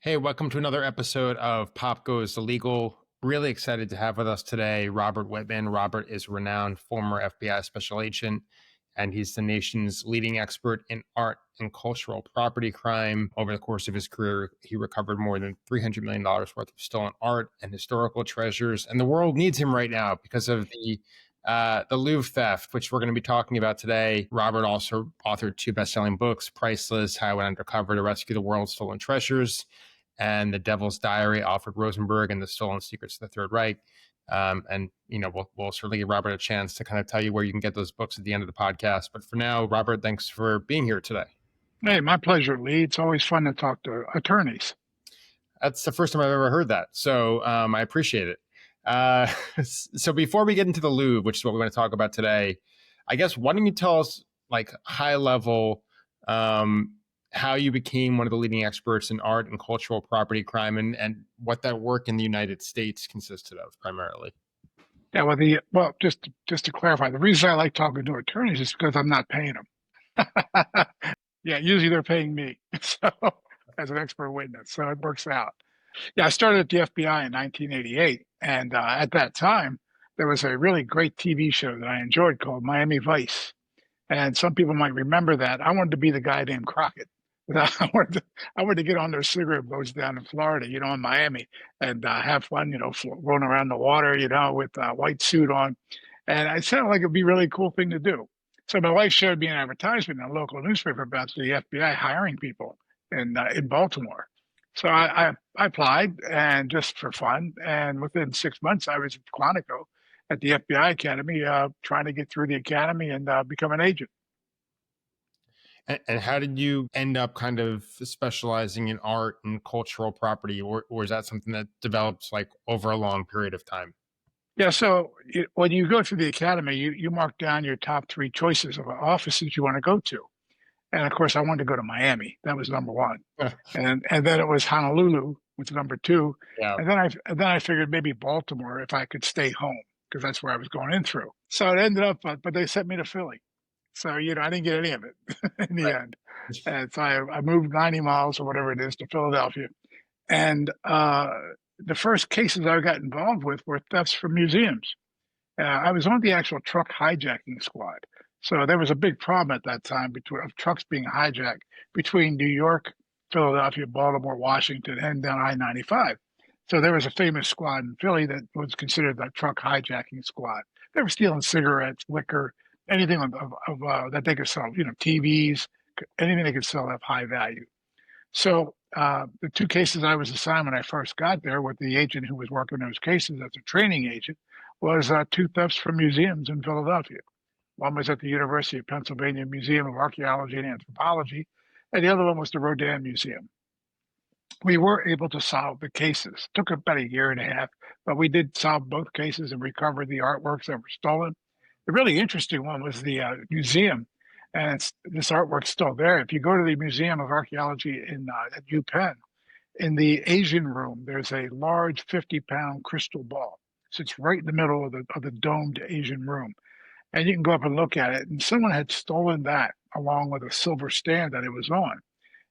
Hey, welcome to another episode of Pop Goes Illegal. Really excited to have with us today Robert Wittman. Robert is a renowned former FBI special agent, and he's the nation's leading expert in art and cultural property crime. Over the course of his career, he recovered more than $300 million worth of stolen art and historical treasures. And the world needs him right now because of the Louvre theft, which we're going to be talking about today. Robert also authored two best-selling books, Priceless, How I Went Undercover to Rescue the World's Stolen Treasures, and The Devil's Diary, Alfred Rosenberg, and The Stolen Secrets of the Third Reich. And we'll certainly give Robert a chance to kind of tell you where you can get those books at the end of the podcast. But for now, Robert, thanks for being here today. Hey, my pleasure, Lee. It's always fun to talk to attorneys. That's the first time I've ever heard that, so I appreciate it. So before we get into the Louvre, which is what we're going to talk about today, I guess why don't you tell us, like, high level, how you became one of the leading experts in art and cultural property crime, and what that work in the United States consisted of primarily. Yeah, just to clarify, the reason I like talking to attorneys is because I'm not paying them. Yeah, usually they're paying me, so as an expert witness, so it works out. Yeah, I started at the FBI in 1988, and at that time, there was a really great TV show that I enjoyed called Miami Vice, and some people might remember that. I wanted to be the guy named Crockett. I wanted to get on those cigarette boats down in Florida, in Miami, and have fun, rolling around the water, with a white suit on. And it sounded like it'd be a really cool thing to do. So my wife showed me an advertisement in a local newspaper about the FBI hiring people in Baltimore. So I applied, and just for fun. And within 6 months, I was at Quantico at the FBI Academy, trying to get through the academy and become an agent. And how did you end up kind of specializing in art and cultural property, or is that something that develops like over a long period of time? Yeah, so when you go through the academy, you mark down your top three choices of offices you want to go to. And of course, I wanted to go to Miami. That was number one. And then it was Honolulu, was number two. Yeah. And then I figured maybe Baltimore if I could stay home, because that's where I was going in through. So it ended up, but they sent me to Philly. So, I didn't get any of it in the Right. end. And so I moved 90 miles or whatever it is to Philadelphia. And the first cases I got involved with were thefts from museums. I was on the actual truck hijacking squad. So there was a big problem at that time of trucks being hijacked between New York, Philadelphia, Baltimore, Washington, and down I-95. So there was a famous squad in Philly that was considered the truck hijacking squad. They were stealing cigarettes, liquor, anything that they could sell, TVs, anything they could sell of high value. So the two cases I was assigned when I first got there with the agent who was working those cases as a training agent was two thefts from museums in Philadelphia. One was at the University of Pennsylvania Museum of Archaeology and Anthropology, and the other one was the Rodin Museum. We were able to solve the cases. It took about a year and a half, but we did solve both cases and recover the artworks that were stolen. The really interesting one was the museum, and this artwork's still there. If you go to the Museum of Archaeology at UPenn, in the Asian room, there's a large 50-pound crystal ball. Sits right in the middle of the domed Asian room. And you can go up and look at it. And someone had stolen that along with a silver stand that it was on.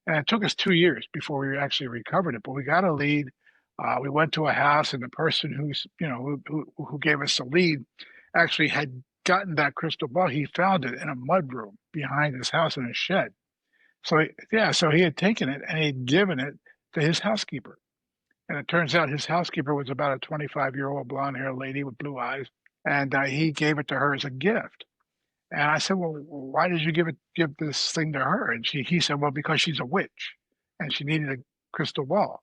And it took us 2 years before we actually recovered it. But we got a lead. We went to a house, and the person who gave us the lead actually had gotten that crystal ball. He found it in a mud room behind his house in a shed. So he had taken it and he had given it to his housekeeper. And it turns out his housekeeper was about a 25-year-old blonde-haired lady with blue eyes, and he gave it to her as a gift. And I said, "Well, why did you give this thing to her?" And he said, "Well, because she's a witch, and she needed a crystal ball."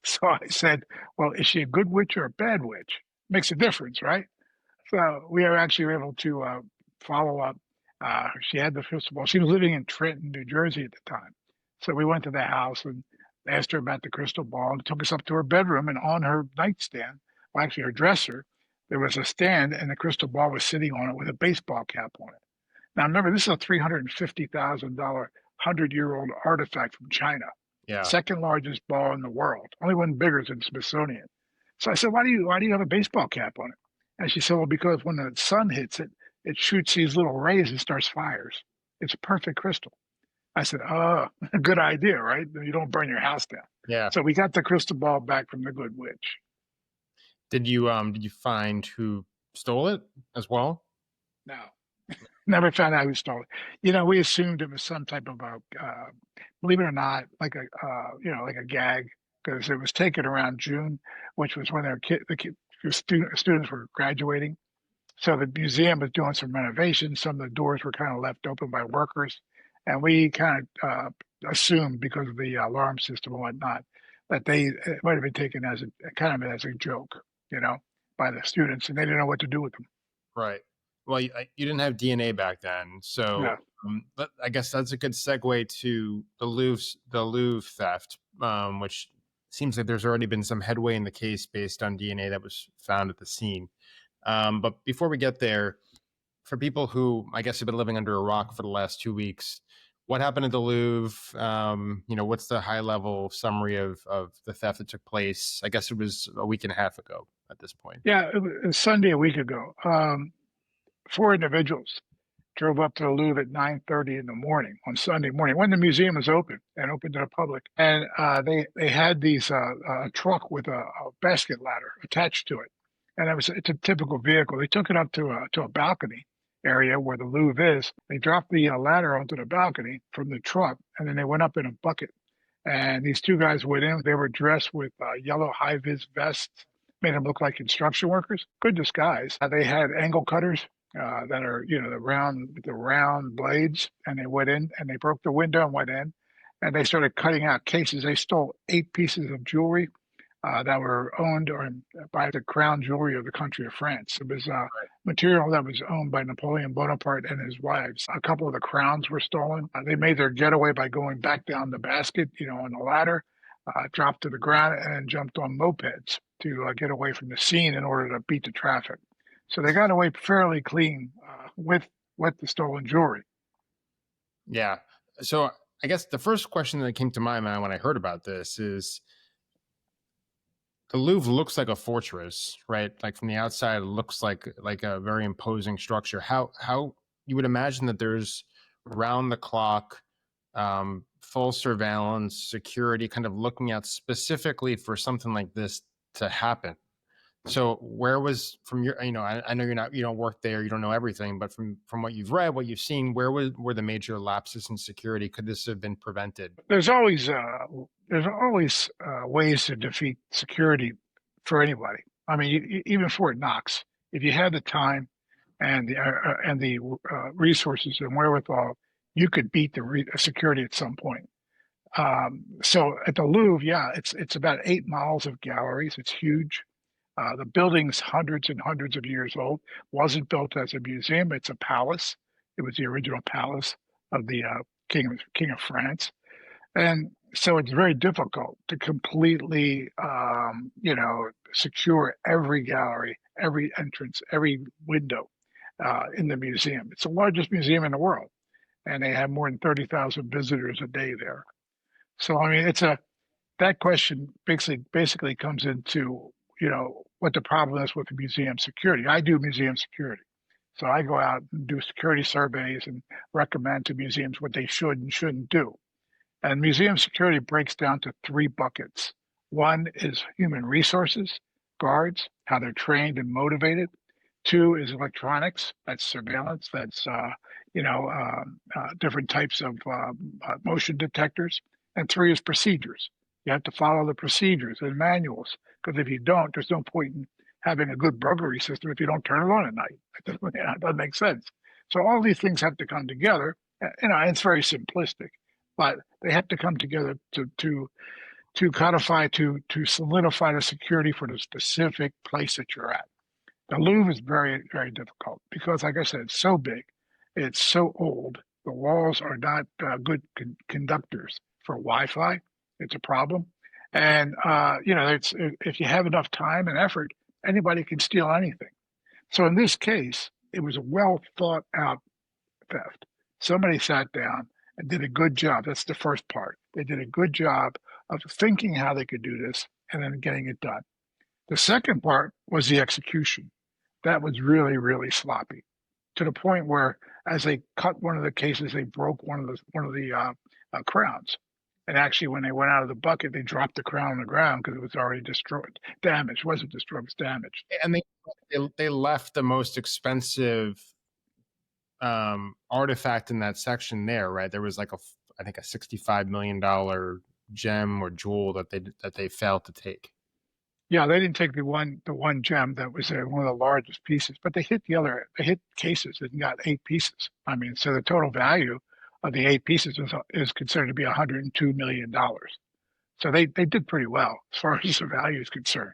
So I said, "Well, is she a good witch or a bad witch? Makes a difference, right?" So we are actually able to follow up. She had the crystal ball. She was living in Trenton, New Jersey at the time. So we went to the house and asked her about the crystal ball, and took us up to her bedroom. And on her nightstand, well, actually her dresser, there was a stand, and the crystal ball was sitting on it with a baseball cap on it. Now, remember, this is a $350,000, 100-year-old artifact from China. Yeah. Second largest ball in the world. Only one bigger than Smithsonian. So I said, why do you have a baseball cap on it? And she said, well, because when the sun hits it, it shoots these little rays and starts fires. It's a perfect crystal. I said, oh, good idea, right? You don't burn your house down. Yeah. So we got the crystal ball back from the good witch. Did you find who stole it as well? No, never found out who stole it. We assumed it was some type of believe it or not, like like a gag, because it was taken around June, which was when the students were graduating. So the museum was doing some renovations. Some of the doors were kind of left open by workers, and we kind of assumed because of the alarm system and whatnot that it might have been taken as a kind of as a joke, you know, by the students, and they didn't know what to do with them. Right. Well, you didn't have DNA back then, Yeah, so but I guess that's a good segue to the Louvre theft, which seems like there's already been some headway in the case based on DNA that was found at the scene. But before we get there, for people who I guess have been living under a rock for the last 2 weeks, what happened at the Louvre? What's the high level summary of the theft that took place? I guess it was a week and a half ago at this point. yeah. It was Sunday a week ago. Four individuals drove up to the Louvre at 9:30 in the morning on Sunday morning when the museum was open and open to the public. And they had these a truck with a basket ladder attached to it, and it's a typical vehicle. They took it up to a balcony area where the Louvre is. They dropped the ladder onto the balcony from the truck, and then they went up in a bucket. And these two guys went in. They were dressed with yellow high vis vests, made them look like construction workers. Good disguise. They had angle cutters that are the round blades, and they went in and they broke the window and went in, and they started cutting out cases. They stole 8 pieces of jewelry that were owned or by the crown jewelry of the country of France. It was material that was owned by Napoleon Bonaparte and his wives. A couple of the crowns were stolen. They made their getaway by going back down the basket, on the ladder, dropped to the ground, and then jumped on mopeds to get away from the scene in order to beat the traffic. So they got away fairly clean with the stolen jewelry. Yeah. So I guess the first question that came to my mind when I heard about this is the Louvre looks like a fortress, right? Like from the outside, it looks like a very imposing structure. How you would imagine that there's round the clock, full surveillance, security, kind of looking out specifically for something like this to happen. So where was from your, I know you don't work there, you don't know everything, but from what you've read, what you've seen, were the major lapses in security? Could this have been prevented? There's always ways to defeat security for anybody. I mean, even Fort Knox, if you had the time and the resources and wherewithal, you could beat the security at some point. So at the Louvre, yeah, it's about 8 miles of galleries. It's huge. The building's hundreds and hundreds of years old. Wasn't built as a museum. It's a palace. It was the original palace of the King of France, and so it's very difficult to completely, secure every gallery, every entrance, every window in the museum. It's the largest museum in the world, and they have more than 30,000 visitors a day there. So I mean, that question basically comes into what the problem is with the museum security. I do museum security, so I go out and do security surveys and recommend to museums what they should and shouldn't do. And museum security breaks down to three buckets. One is human resources, guards, how they're trained and motivated. Two is electronics, that's surveillance, that's different types of motion detectors. And three is procedures. You have to follow the procedures and manuals, because if you don't, there's no point in having a good burglary system if you don't turn it on at night. It doesn't make sense. So all these things have to come together. And it's very simplistic, but they have to come together to codify to solidify the security for the specific place that you're at. The Louvre is very very difficult because, like I said, it's so big, it's so old. The walls are not good conductors for Wi-Fi. It's a problem, and it's if you have enough time and effort, anybody can steal anything. So in this case, it was a well thought out theft. Somebody sat down and did a good job. That's the first part. They did a good job of thinking how they could do this and then getting it done. The second part was the execution. That was really, really sloppy, to the point where, as they cut one of the cases, they broke one of the crowns, And actually, when they went out of the bucket, they dropped the crown on the ground because it was already destroyed, damaged. It wasn't destroyed, it was damaged. And they left the most expensive artifact in that section there, right? There was like I think a $65 million gem or jewel that they failed to take. Yeah, they didn't take the one gem that was one of the largest pieces, but they hit cases and got 8 pieces. I mean, so the total value of the 8 pieces is considered to be $102 million. So they did pretty well as far as the value is concerned.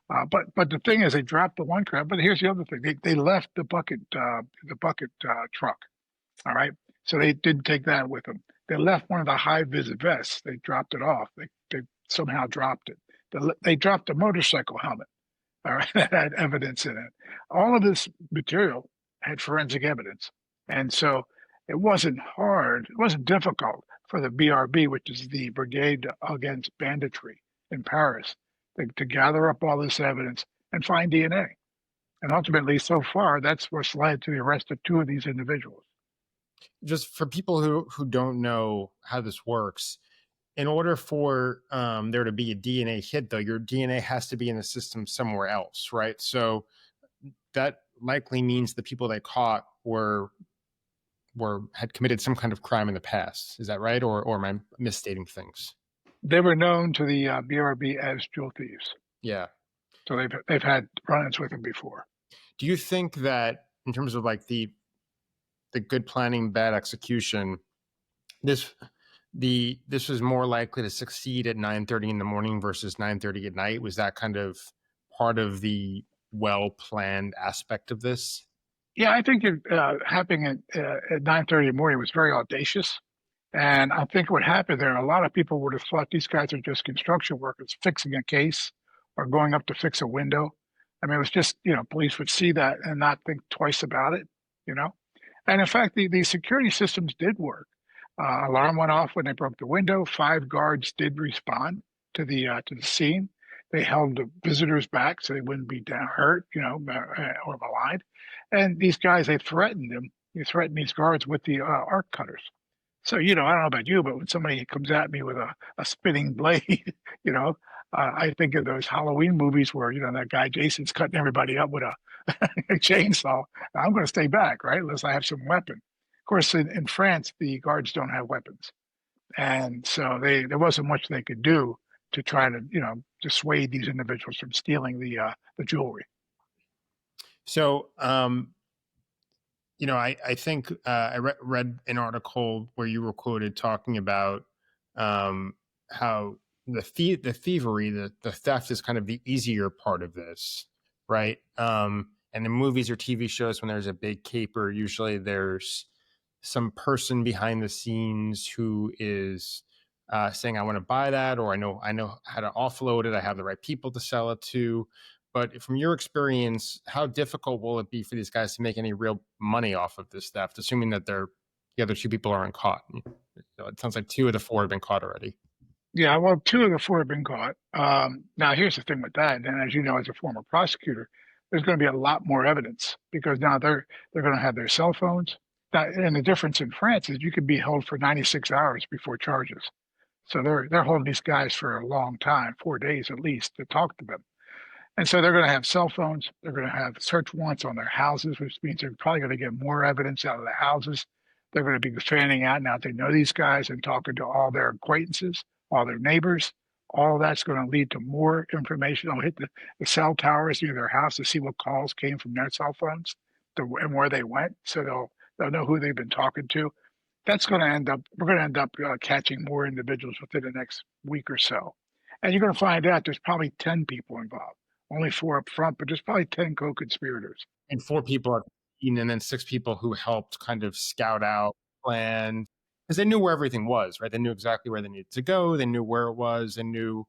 But the thing is, they dropped the one crab. But here's the other thing: they left the bucket truck. All right, so they didn't take that with them. They left one of the high vis vests. They dropped it off. They somehow dropped it. They dropped a motorcycle helmet. All right, that had evidence in it. All of this material had forensic evidence, and so it wasn't hard. It wasn't difficult for the BRB, which is the Brigade Against Banditry in Paris, to gather up all this evidence and find DNA. And ultimately, so far, that's what's led to the arrest of 2 of these individuals. Just for people who don't know how this works, in order for there to be a DNA hit, though, your DNA has to be in the system somewhere else, right? So that likely means the people they caught had committed some kind of crime in the past. Is that right, or am I misstating things? They were known to the BRB as jewel thieves, Yeah. so they've had run-ins with them before. Do you think that in terms of like the good planning, bad execution, this this was more likely to succeed at 9:30 in the morning versus 9:30 at night? Was that kind of part of the well planned aspect of this? Yeah, I think it happening at 9:30 in the morning was very audacious. And I think what happened there, a lot of people would have thought these guys are just construction workers fixing a case or going up to fix a window. I mean, it was just, police would see that and not think twice about it, you know? And in fact, the security systems did work. Alarm went off when they broke the window. 5 guards did respond to the scene. They held the visitors back so they wouldn't be down hurt, or maligned. And these guys, they threatened them. They threatened these guards with the arc cutters. So, I don't know about you, but when somebody comes at me with a spinning blade, you know, I think of those Halloween movies where, that guy Jason's cutting everybody up with a chainsaw. I'm going to stay back, right? Unless I have some weapon. Of course, in France, the guards don't have weapons. And so there wasn't much they could do to try to, dissuade these individuals from stealing the jewelry. So, I think I read an article where you were quoted talking about how the thievery, the theft is kind of the easier part of this, right? And in movies or TV shows, when there's a big caper, usually there's some person behind the scenes who is saying, "I want to buy that," or I know how to offload it. I have the right people to sell it to. But from your experience, how difficult will it be for these guys to make any real money off of this theft, assuming that the other 2 people aren't caught? It sounds like 2 of the 4 have been caught already. Yeah, well, 2 of the 4 have been caught. Now, here's the thing with that, and as you know, as a former prosecutor, there's going to be a lot more evidence because now they're going to have their cell phones. Now, and the difference in France is you could be held for 96 hours before charges. So they're holding these guys for a long time, 4 days at least, to talk to them. And so they're going to have cell phones. They're going to have search warrants on their houses, which means they're probably going to get more evidence out of the houses. They're going to be fanning out now they know these guys and talking to all their acquaintances, all their neighbors. All of that's going to lead to more information. They'll hit the cell towers near their house to see what calls came from their cell phones and where they went. So they'll know who they've been talking to. We're going to end up catching more individuals within the next week or so. And you're going to find out there's probably 10 people involved. Only 4 up front, but there's probably 10 co-conspirators. And 4 people, and then 6 people who helped kind of scout out, plan, because they knew where everything was, right? They knew exactly where they needed to go. They knew where it was. They knew,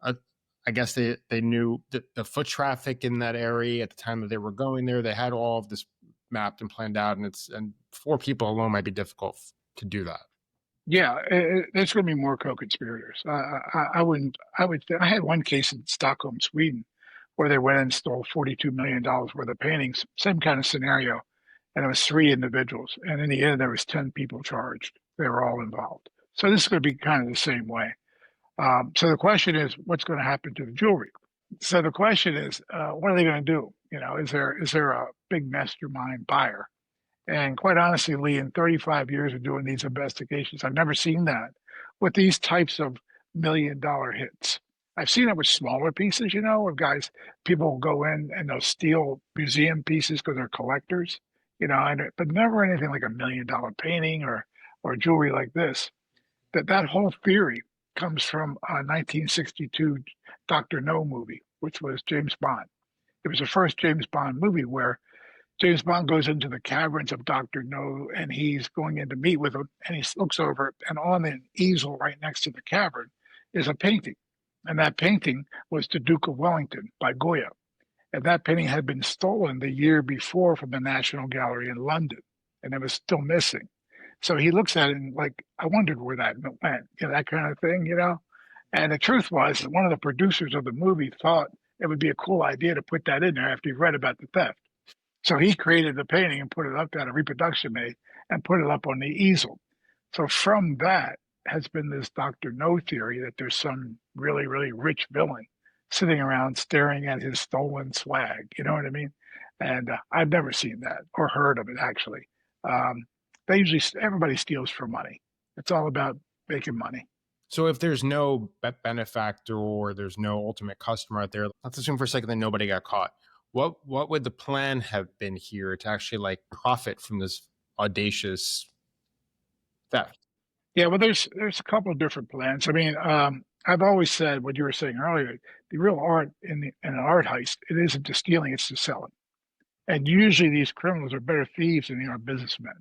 I guess they knew the foot traffic in that area at the time that they were going there. They had all of this mapped and planned out, and 4 people alone might be difficult to do that. Yeah, there's going to be more co-conspirators. I wouldn't. I had one case in Stockholm, Sweden, where they went and stole $42 million worth of paintings. Same kind of scenario, and it was 3 individuals. And in the end, there was 10 people charged. They were all involved. So this is going to be kind of the same way. So the question is, what's going to happen to the jewelry? So the question is, what are they going to do? Is there a big mastermind buyer? And quite honestly, Lee, in 35 years of doing these investigations, I've never seen that with these types of $1 million hits. I've seen it with smaller pieces, where people will go in and they'll steal museum pieces because they're collectors, but never anything like $1 million painting or jewelry like this. That whole theory comes from a 1962 Dr. No movie, which was James Bond. It was the first James Bond movie where James Bond goes into the caverns of Dr. No and he's going in to meet with him and he looks over and on an easel right next to the cavern is a painting. And that painting was The Duke of Wellington by Goya. And that painting had been stolen the year before from the National Gallery in London and it was still missing. So he looks at it and like, I wondered where that went, that kind of thing. And the truth was, one of the producers of the movie thought it would be a cool idea to put that in there after he read about the theft. So he created the painting and put it up, got a reproduction made, and put it up on the easel. So from that has been this Dr. No theory that there's some really, really rich villain sitting around staring at his stolen swag. You know what I mean? And I've never seen that or heard of it actually. Um, everybody steals for money. It's all about making money. So if there's no benefactor or there's no ultimate customer out there, let's assume for a second that nobody got caught. What would the plan have been here to actually like profit from this audacious theft? Yeah, well, there's a couple of different plans. I mean, I've always said what you were saying earlier. The real art in an art heist, it isn't to stealing; it's to selling. And usually, these criminals are better thieves than they are businessmen.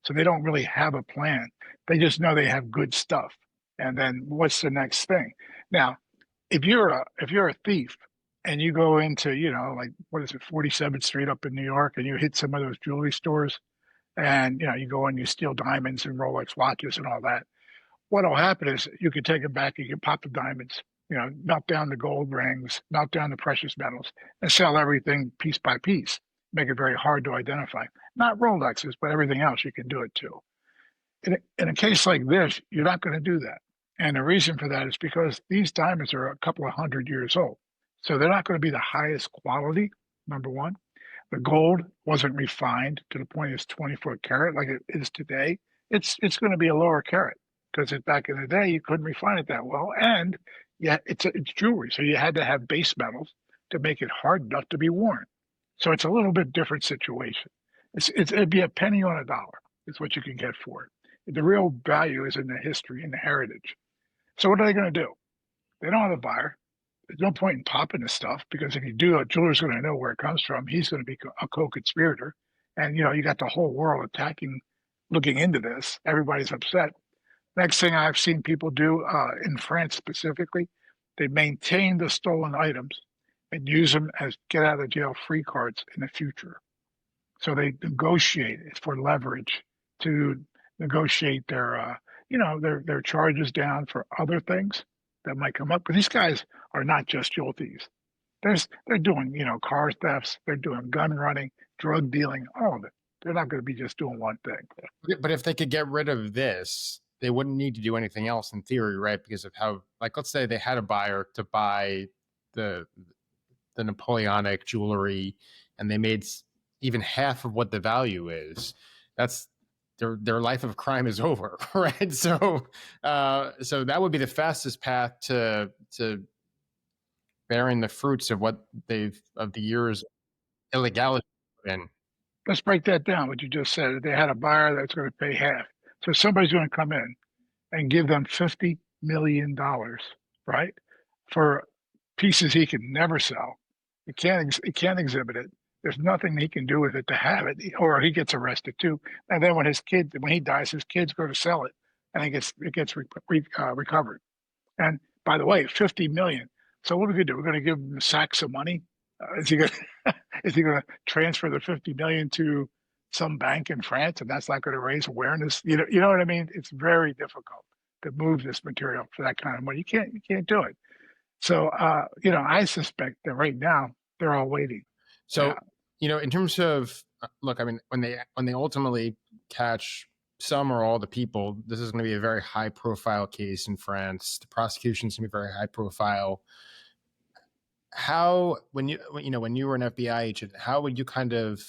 So they don't really have a plan. They just know they have good stuff. And then what's the next thing? Now, if you're a thief and you go into like what is it 47th Street up in New York and you hit some of those jewelry stores and you go and you steal diamonds and Rolex watches and all that, what'll happen is you can take them back, you can pop the diamonds, melt down the gold rings, melt down the precious metals, and sell everything piece by piece. Make it very hard to identify. Not Rolexes, but everything else you can do it too. In a case like this, you're not going to do that. And the reason for that is because these diamonds are a couple of 100 years old. So they're not going to be the highest quality, number one. The gold wasn't refined to the point it's 24 karat like it is today. It's going to be a lower carat because back in the day you couldn't refine it that well, and yeah, it's jewelry, so you had to have base metals to make it hard enough to be worn. So it's a little bit different situation. It'd be a penny on a dollar is what you can get for it. The real value is in the history and the heritage. So what are they going to do? They don't have a buyer. There's no point in popping this stuff because if you do, a jeweler's going to know where it comes from. He's going to be a co-conspirator, and you got the whole world attacking, looking into this. Everybody's upset. Next thing I've seen people do in France specifically, they maintain the stolen items and use them as get out of jail free cards in the future. So they negotiate it for leverage to negotiate their charges down for other things that might come up. Because these guys are not just jewel thieves. They're doing car thefts, they're doing gun running, drug dealing, all of it. They're not going to be just doing one thing. But if they could get rid of this, they wouldn't need to do anything else in theory, right? Because of how, like, let's say they had a buyer to buy the the Napoleonic jewelry, and they made even half of what the value is. That's their life of crime is over, right? So that would be the fastest path to bearing the fruits of what they've of the years illegality been. Let's break that down. What you just said. They had a buyer that's going to pay half. So somebody's going to come in and give them $50 million, right, for pieces he can never sell. He can't exhibit it. There's nothing he can do with it to have it, or he gets arrested too. And then when he dies, his kids go to sell it, and it gets recovered. And by the way, 50 million. So what are we gonna do? We're gonna give him sacks of money. Is he gonna is he gonna transfer the 50 million to some bank in France, and that's not going to raise awareness? You know what I mean? It's very difficult to move this material for that kind of money. You can't do it. So I suspect that right now they're all waiting. So, Yeah, in terms of look, I mean, when they ultimately catch some or all the people, this is going to be a very high profile case in France. The prosecution's going to be very high profile. How, when you were an FBI agent, how would you kind of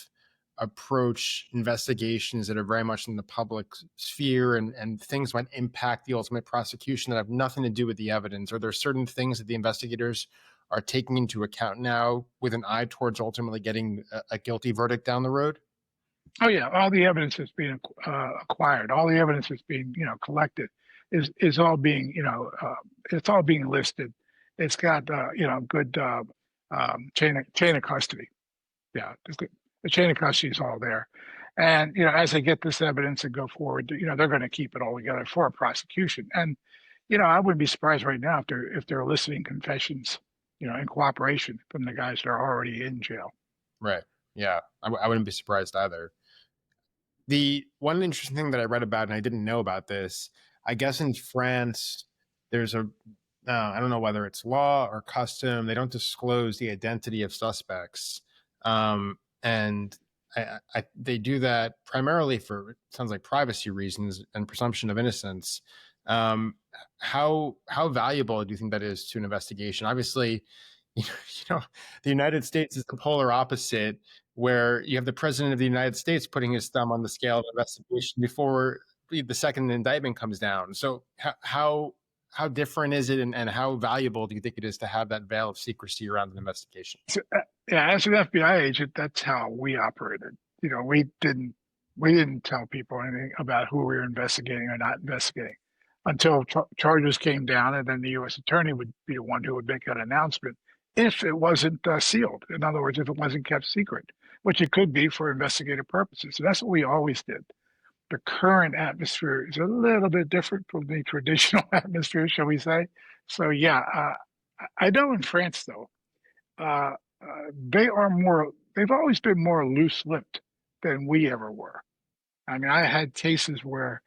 approach investigations that are very much in the public sphere, and things might impact the ultimate prosecution that have nothing to do with the evidence? Are there certain things that the investigators are taking into account now with an eye towards ultimately getting a guilty verdict down the road? Oh yeah, all the evidence is being acquired. All the evidence is being collected. Is all being it's all being listed. It's got good chain of custody. Yeah, the chain of custody is all there. And as they get this evidence and go forward, they're going to keep it all together for a prosecution. And I wouldn't be surprised right now if they're eliciting confessions, in cooperation from the guys that are already in jail. Right. Yeah, I wouldn't be surprised either. The one interesting thing that I read about, and I didn't know about this, I guess in France, there's I don't know whether it's law or custom, they don't disclose the identity of suspects. And they do that primarily for, it sounds like, privacy reasons and presumption of innocence. Um, how valuable do you think that is to an investigation? Obviously, you know, you know, the United States is the polar opposite, where you have the president of the United States putting his thumb on the scale of investigation before the second indictment comes down. So how different is it, and how valuable do you think it is to have that veil of secrecy around an investigation? So, yeah, as an FBI agent, that's how we operated. We didn't tell people anything about who we were investigating or not investigating until charges came down, and then the U.S. attorney would be the one who would make that announcement if it wasn't sealed. In other words, if it wasn't kept secret, which it could be for investigative purposes. So that's what we always did. The current atmosphere is a little bit different from the traditional atmosphere, shall we say? So yeah, I know in France though, uh, they've always been more loose-lipped than we ever were. I mean, I had cases where,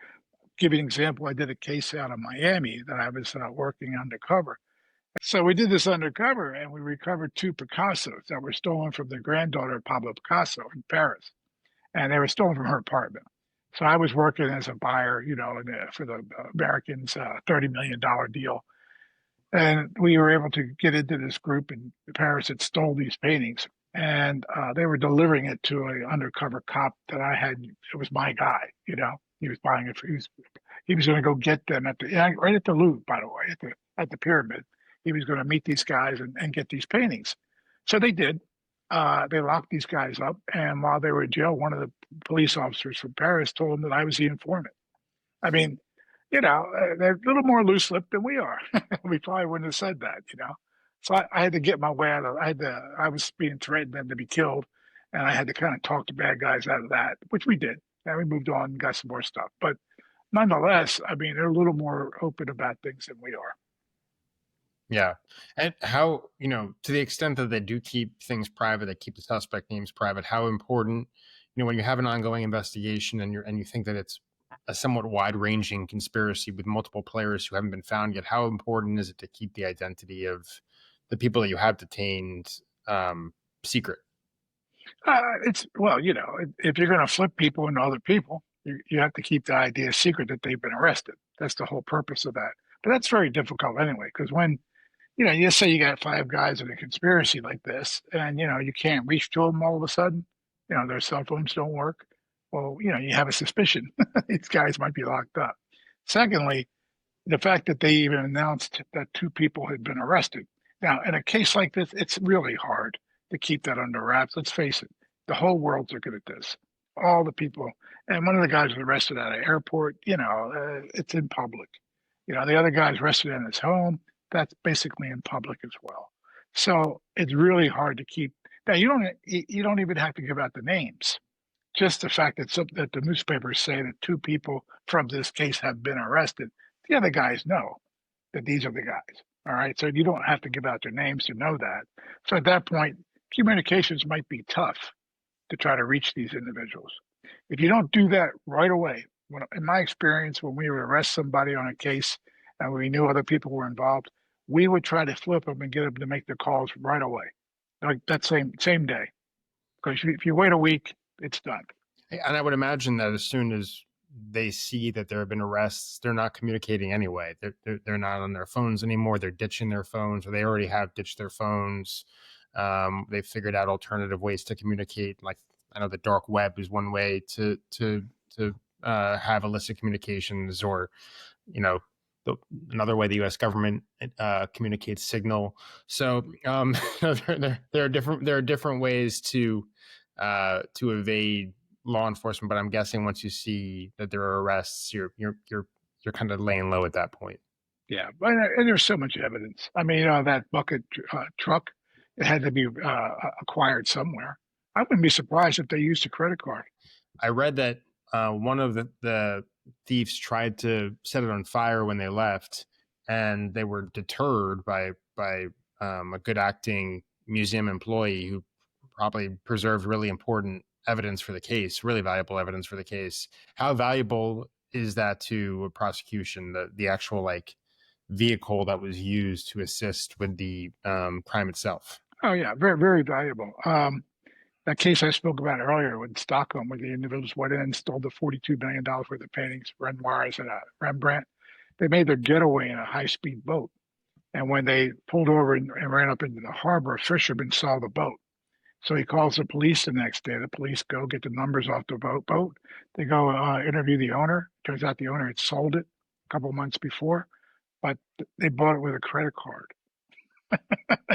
give you an example, I did a case out of Miami that I was working undercover. So we did this undercover and we recovered two Picassos that were stolen from the granddaughter of Pablo Picasso in Paris. And they were stolen from her apartment. So I was working as a buyer, for the Americans' $30 million deal. And we were able to get into this group in Paris that stole these paintings. And they were delivering it to an undercover cop that I had. It was my guy, He was buying it. He was going to go get them right at the Louvre, by the way, at the pyramid. He was going to meet these guys and get these paintings. So they did. They locked these guys up, and while they were in jail, one of the police officers from Paris told them that I was the informant. I mean, they're a little more loose-lipped than we are. We probably wouldn't have said that. So I had to get my way out of. I was being threatened then to be killed, and I had to kind of talk the bad guys out of that, which we did. And we moved on and got some more stuff. But nonetheless, I mean, they're a little more open about things than we are. Yeah. And how, to the extent that they do keep things private, they keep the suspect names private, how important, when you have an ongoing investigation and you think that it's a somewhat wide ranging conspiracy with multiple players who haven't been found yet, how important is it to keep the identity of the people that you have detained secret? It's well, if you're going to flip people into other people, you have to keep the idea secret that they've been arrested. That's the whole purpose of that. But that's very difficult anyway, because when you say you got five guys in a conspiracy like this, and you can't reach to them all of a sudden, their cell phones don't work. Well, you have a suspicion these guys might be locked up. Secondly, the fact that they even announced that two people had been arrested. Now, in a case like this, it's really hard to keep that under wraps. Let's face it, the whole world's looking at this. All the people, and one of the guys was arrested at an airport. It's in public. The other guy's arrested in his home. That's basically in public as well. So it's really hard to keep. Now you don't even have to give out the names. Just the fact that the newspapers say that two people from this case have been arrested, the other guys know that these are the guys. All right. So you don't have to give out their names to know that. So at that point, communications might be tough to try to reach these individuals. If you don't do that right away, in my experience, when we would arrest somebody on a case and we knew other people were involved, we would try to flip them and get them to make the calls right away, like that same day. Because if you wait a week, it's done. And I would imagine that as soon as they see that there have been arrests, they're not communicating anyway. They're not on their phones anymore. They're ditching their phones, or they already have ditched their phones. They've figured out alternative ways to communicate. Like, I know the dark web is one way to have illicit communications, or you know, the, another way the U.S. government communicates signal. So there are different ways to evade law enforcement. But I'm guessing once you see that there are arrests, you're kind of laying low at that point. Yeah, but and there's so much evidence. I mean, that bucket truck, it had to be acquired somewhere. I wouldn't be surprised if they used a credit card. I read that one of the thieves tried to set it on fire when they left, and they were deterred by a good acting museum employee who probably preserved really important evidence for the case, really valuable evidence for the case. How valuable is that to a prosecution? The actual like vehicle that was used to assist with the crime itself. Oh yeah, very very valuable. That case I spoke about earlier in Stockholm, where the individuals went in and stole the $42 million worth of paintings, Renoirs, and Rembrandt. They made their getaway in a high-speed boat, and when they pulled over and ran up into the harbor, a fisherman saw the boat. So he calls the police the next day. The police go get the numbers off the boat. They go interview the owner. Turns out the owner had sold it a couple months before, but they bought it with a credit card.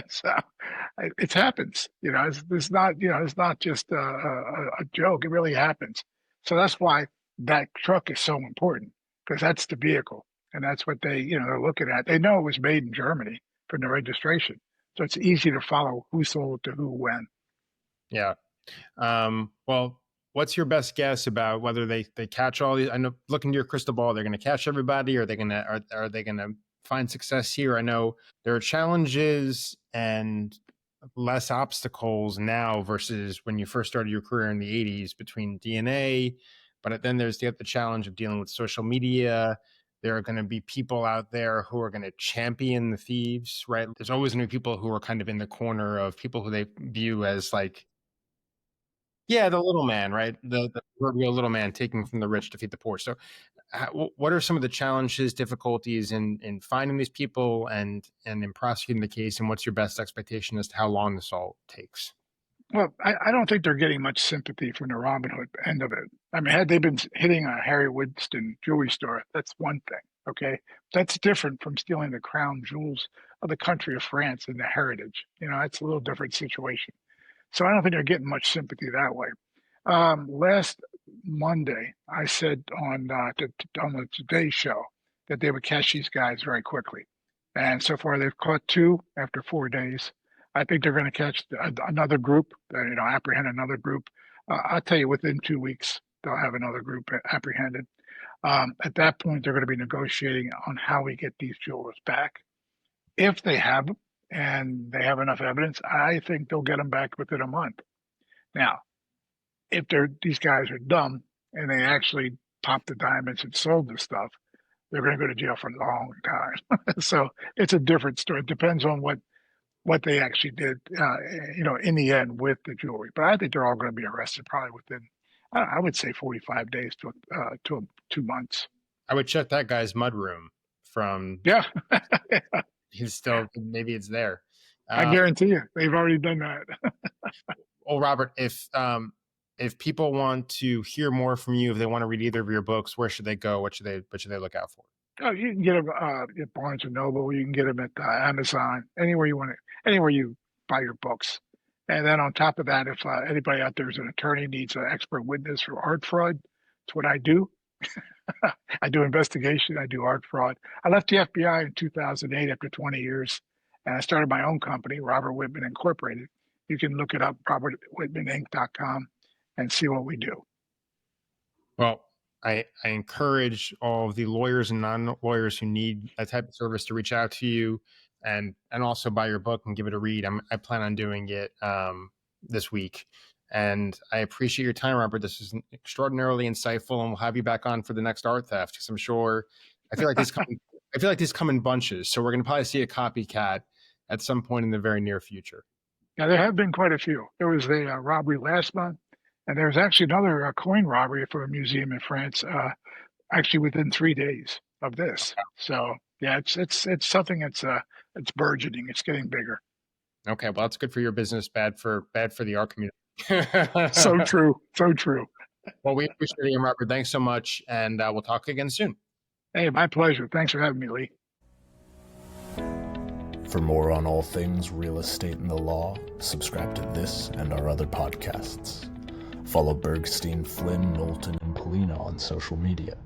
So it happens. It's not it's not just a joke. It really happens. So that's why that truck is so important, because that's the vehicle, and that's what they're looking at. They know it was made in Germany from the registration, so it's easy to follow who sold it to who when. Yeah. Well, what's your best guess about whether they catch all these? I know, looking to your crystal ball, they're going to catch everybody. Or are they going to find success here? I know there are challenges and less obstacles now versus when you first started your career in the 80s between DNA, but then there's the challenge of dealing with social media. There are going to be people out there who are going to champion the thieves, right? There's always going to be people who are kind of in the corner of people who they view as like, yeah, the little man, right? The proverbial little man taking from the rich to feed the poor. So, what are some of the challenges, difficulties in finding these people and in prosecuting the case? And what's your best expectation as to how long this all takes? Well, I don't think they're getting much sympathy from the Robin Hood end of it. I mean, had they been hitting a Harry Winston jewelry store, that's one thing. Okay, that's different from stealing the crown jewels of the country of France and the heritage. It's a little different situation. So I don't think they're getting much sympathy that way. Last Monday, I said on the Today Show that they would catch these guys very quickly, and so far they've caught two after 4 days. I think they're going to catch another group, apprehend another group. I'll tell you, within 2 weeks, they'll have another group apprehended. At that point, they're going to be negotiating on how we get these jewelers back. If they have them and they have enough evidence, I think they'll get them back within a month. Now, if these guys are dumb and they actually popped the diamonds and sold the stuff, they're going to go to jail for a long time. So it's a different story. It depends on what they actually did, in the end with the jewelry. But I think they're all going to be arrested probably within, I would say, 45 days to 2 months. I would check that guy's mudroom from. Yeah, He's still, maybe it's there. I guarantee you, they've already done that. Well, Robert, if people want to hear more from you, if they want to read either of your books, where should they go? What should they look out for? Oh, you can get them at Barnes and Noble. You can get them at Amazon, anywhere you want it, anywhere you buy your books. And then on top of that, if anybody out there is an attorney, needs an expert witness for art fraud, it's what I do. I do investigation. I do art fraud. I left the FBI in 2008 after 20 years, and I started my own company, Robert Wittman Incorporated. You can look it up, robertwhitmaninc.com, and see what we do. Well, I encourage all of the lawyers and non-lawyers who need that type of service to reach out to you and also buy your book and give it a read. I plan on doing it this week. And I appreciate your time, Robert. This is extraordinarily insightful, and we'll have you back on for the next art theft, because I'm sure I feel like these come in bunches. So we're going to probably see a copycat at some point in the very near future. Now, there have been quite a few. There was a robbery last month, And there's actually another coin robbery from a museum in France, actually within 3 days of this. So yeah, it's something that's it's burgeoning. It's getting bigger. Okay, well, that's good for your business, bad for the art community. So true. So true. Well, we appreciate it, Robert. Thanks so much, and we'll talk again soon. Hey, my pleasure. Thanks for having me, Lee. For more on all things real estate and the law, subscribe to this and our other podcasts. Follow Bergstein, Flynn, Knowlton, and Polina on social media.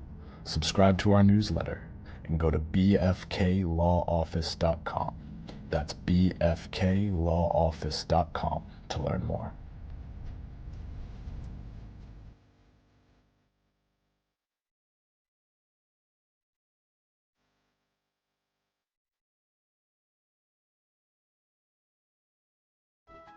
Subscribe to our newsletter and go to bfklawoffice.com. That's bfklawoffice.com to learn more.